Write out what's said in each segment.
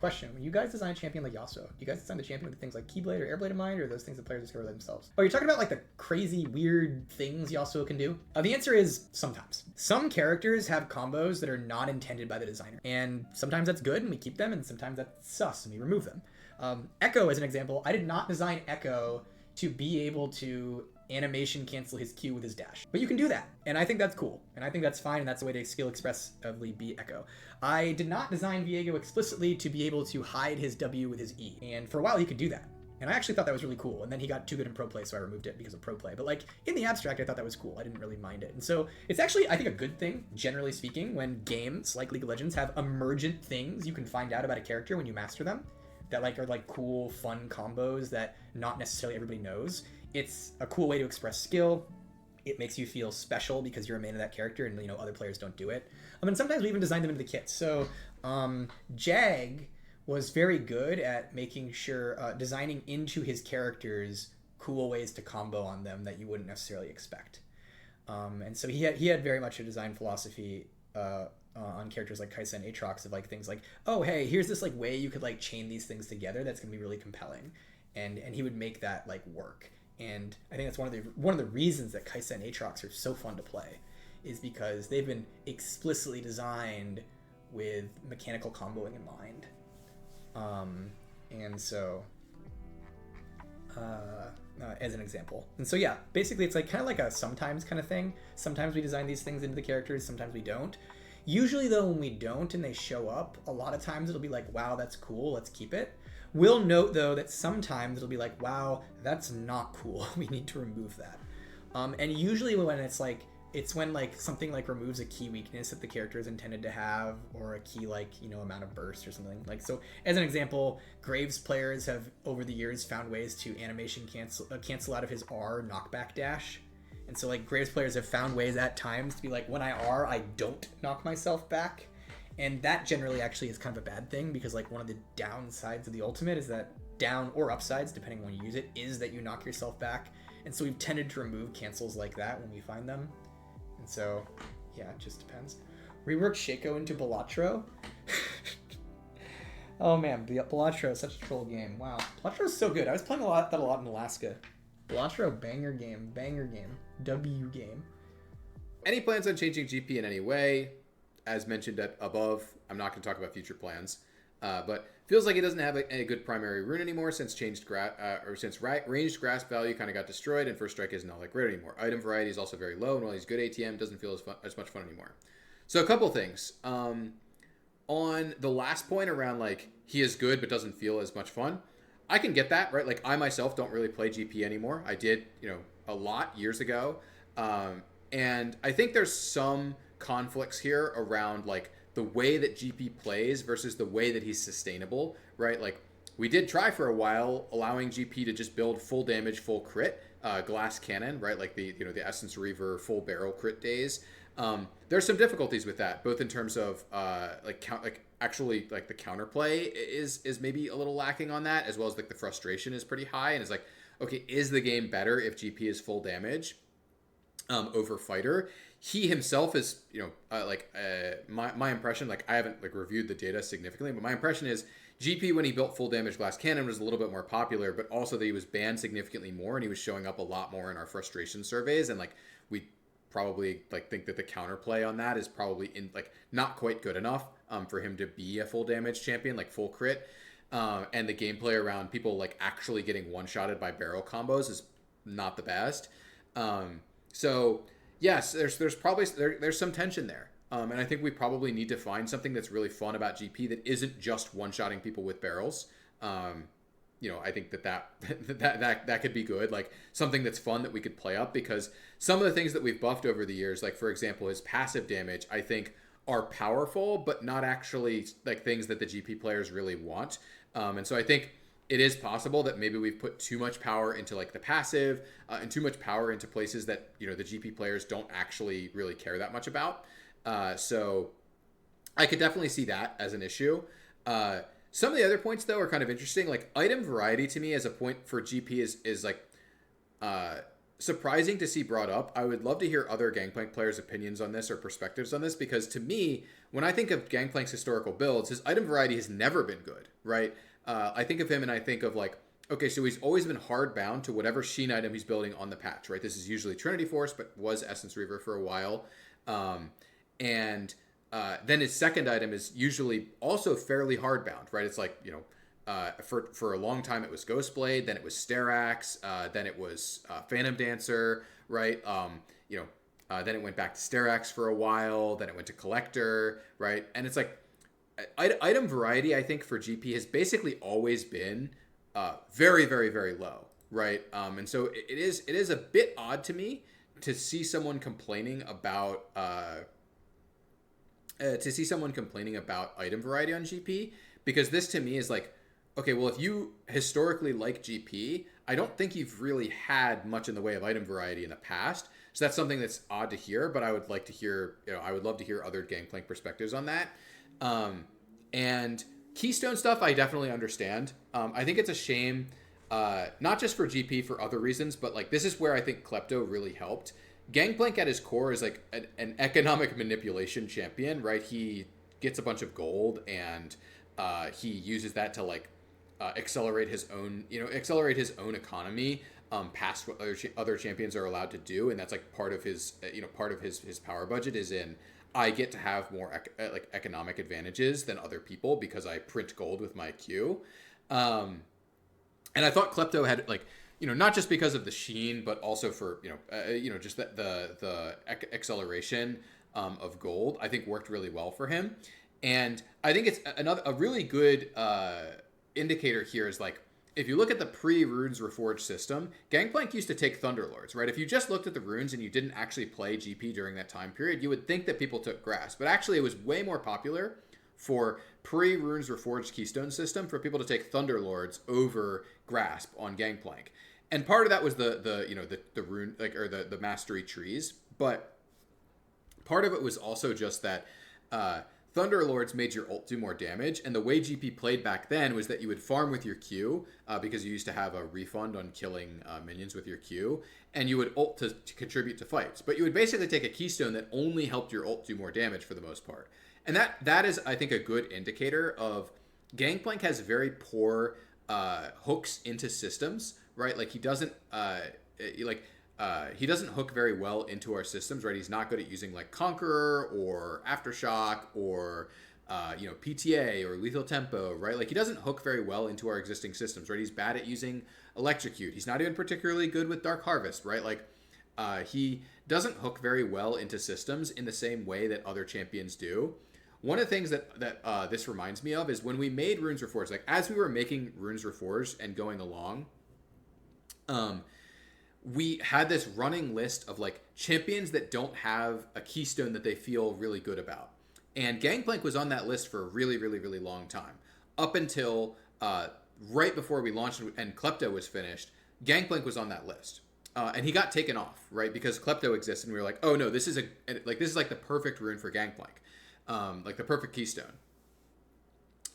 Question: when you guys design a champion like Yasuo, do you guys design the champion with things like Keyblade or Airblade in mind, or those things that players discover themselves? Oh, you're talking about like the crazy, weird things Yasuo can do? The answer is sometimes. Some characters have combos that are not intended by the designer, and sometimes that's good and we keep them, and sometimes that's sus and we remove them. Ekko, as an example, I did not design Ekko to be able to animation cancel his Q with his dash. But you can do that, and I think that's cool, and I think that's fine, and that's the way to skill expressively be Ekko. I did not design Viego explicitly to be able to hide his W with his E, and for a while he could do that. And I actually thought that was really cool, and then he got too good in pro play, so I removed it because of pro play. But like, in the abstract, I thought that was cool. I didn't really mind it. And so it's actually, I think, a good thing, generally speaking, when games like League of Legends have emergent things you can find out about a character when you master them, that like are like cool, fun combos that not necessarily everybody knows. It's a cool way to express skill. It makes you feel special because you're a main of that character and, you know, other players don't do it. And sometimes we even design them into the kits. So Jag was very good at making sure, designing into his characters cool ways to combo on them that you wouldn't necessarily expect. And so he had very much a design philosophy on characters like Kai'Sa and Aatrox of like things like, oh, hey, here's this like way you could like chain these things together that's gonna be really compelling. And he would make that like work. And I think that's one of the reasons that Kai'Sa and Aatrox are so fun to play, is because they've been explicitly designed with mechanical comboing in mind. And so, as an example. And so yeah, basically it's like kind of like a sometimes kind of thing. Sometimes we design these things into the characters, sometimes we don't. Usually though, when we don't and they show up, a lot of times it'll be like, wow, that's cool, let's keep it. We'll note though that sometimes it'll be like, wow, that's not cool, we need to remove that. And usually when it's when like something like removes a key weakness that the character is intended to have, or a key like, you know, amount of burst or something. Like, so as an example, Graves players have over the years found ways to animation cancel out of his R knockback dash. And so like Graves players have found ways at times to be like, when I R, I don't knock myself back. And that generally actually is kind of a bad thing, because like one of the downsides of the ultimate is that, down or upsides depending on when you use it, is that you knock yourself back. And so we've tended to remove cancels like that when we find them. And so yeah, it just depends. Rework Shaco into Balatro. Oh man, Balatro is such a troll game. Wow, Balatro is so good. I was playing that a lot in Alaska. Balatro, banger game, W game. Any plans on changing GP in any way? As mentioned above, I'm not going to talk about future plans, but feels like it doesn't have a good primary rune anymore since ranged grasp value kind of got destroyed, and first strike is not like great anymore. Item variety is also very low, and while he's good ATM, doesn't feel as much fun anymore. So a couple things. On the last point around like he is good but doesn't feel as much fun, I can get that, right? Like I myself don't really play GP anymore. I did, you know, a lot years ago, and I think there's some conflicts here around like the way that GP plays versus the way that he's sustainable, right? Like we did try for a while allowing GP to just build full damage, full crit, glass cannon, right? Like the, you know, the Essence Reaver full barrel crit days. There's some difficulties with that, both in terms of actually like the counterplay is maybe a little lacking on that, as well as like the frustration is pretty high, and it's like, okay, is the game better if GP is full damage over fighter? He himself is, you know, my impression, like I haven't like reviewed the data significantly, but my impression is GP when he built full damage glass cannon was a little bit more popular, but also that he was banned significantly more, and he was showing up a lot more in our frustration surveys, and like we probably like think that the counterplay on that is probably in like not quite good enough for him to be a full damage champion, like full crit, and the gameplay around people like actually getting one-shotted by barrel combos is not the best. So yes, there's probably there's some tension there, and I think we probably need to find something that's really fun about GP that isn't just one-shotting people with barrels. You know, I think that could be good, like something that's fun that we could play up, because some of the things that we've buffed over the years, like for example his passive damage, I think are powerful but not actually like things that the GP players really want, and so I think it is possible that maybe we've put too much power into like the passive and too much power into places that, you know, the GP players don't actually really care that much about. So I could definitely see that as an issue. Some of the other points though are kind of interesting. Like item variety to me as a point for GP is like surprising to see brought up. I would love to hear other Gangplank players' opinions on this or perspectives on this, because to me, when I think of Gangplank's historical builds, his item variety has never been good, right? I think of him and I think of like, okay, so he's always been hard bound to whatever Sheen item he's building on the patch, right? This is usually Trinity Force, but was Essence Reaver for a while. And then his second item is usually also fairly hard bound, right? It's like, you know, for a long time it was Ghostblade, then it was Sterax, then it was Phantom Dancer, right? Then it went back to Sterax for a while, then it went to Collector, right? And it's like, item variety, I think, for GP has basically always been very, very, very low, right? And so it is a bit odd to me to see someone complaining about item variety on GP, because this to me is like, okay, well, if you historically like GP, I don't think you've really had much in the way of item variety in the past. So that's something that's odd to hear, but I would like to hear, I would love to hear other Gangplank perspectives on that. And Keystone stuff, I definitely understand. I think it's a shame, not just for GP, for other reasons, but like this is where I think Klepto really helped. Gangplank at his core is like an economic manipulation champion, right? He gets a bunch of gold and he uses that to like accelerate his own economy past what other champions are allowed to do, and that's like part of his his power budget is in, I get to have more economic advantages than other people because I print gold with my Q. And I thought Klepto had like, not just because of the Sheen, but also for, just the acceleration of gold, I think worked really well for him. And I think it's a really good indicator here is like, if you look at the pre-Runes Reforged system, Gangplank used to take Thunderlords, right? If you just looked at the runes and you didn't actually play GP during that time period, you would think that people took Grasp. But actually, it was way more popular for pre-Runes Reforged Keystone system for people to take Thunderlords over Grasp on Gangplank. And part of that was the rune, like, or the mastery trees. But part of it was also just that Thunderlords made your ult do more damage, and the way GP played back then was that you would farm with your Q, because you used to have a refund on killing minions with your Q, and you would ult to contribute to fights. But you would basically take a Keystone that only helped your ult do more damage for the most part. And that is, I think, a good indicator of Gangplank has very poor hooks into systems, right? Like he doesn't he doesn't hook very well into our systems, right? He's not good at using like Conqueror or Aftershock or PTA or Lethal Tempo, right? Like he doesn't hook very well into our existing systems, right? He's bad at using Electrocute. He's not even particularly good with Dark Harvest, right? Like he doesn't hook very well into systems in the same way that other champions do. One of the things that this reminds me of is when we made Runes Reforged, like as we were making Runes Reforged and going along, we had this running list of like champions that don't have a keystone that they feel really good about. And Gangplank was on that list for a really, really, really long time. Up until right before we launched and Klepto was finished, Gangplank was on that list. And he got taken off, right? Because Klepto existed and we were like, oh no, this is like the perfect rune for Gangplank. Like the perfect keystone.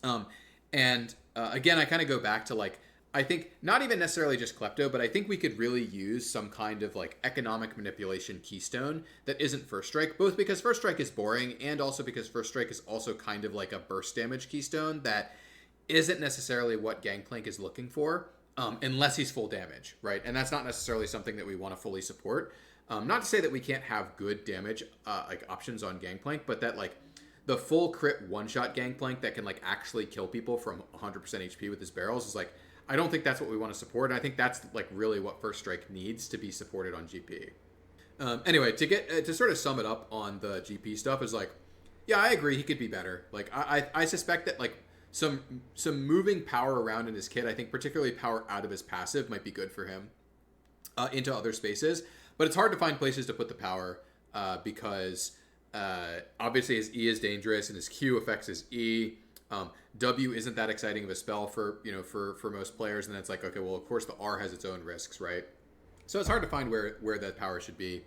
Again, I kind of go back to like, I think not even necessarily just Klepto, but I think we could really use some kind of like economic manipulation keystone that isn't First Strike, both because First Strike is boring and also because First Strike is also kind of like a burst damage keystone that isn't necessarily what Gangplank is looking for, unless he's full damage, right? And that's not necessarily something that we want to fully support. Not to say that we can't have good damage like options on Gangplank, but that like the full crit one-shot Gangplank that can like actually kill people from 100% HP with his barrels is like, I don't think that's what we want to support. And I think that's like really what First Strike needs to be supported on GP. Anyway, to sort of sum it up on the GP stuff is like, yeah, I agree. He could be better. Like I suspect that like some moving power around in his kit, I think particularly power out of his passive might be good for him into other spaces. But it's hard to find places to put the power because obviously his E is dangerous and his Q affects his E. W isn't that exciting of a spell for most players, and then it's like, okay, well, of course the R has its own risks, right? So it's hard to find where that power should be.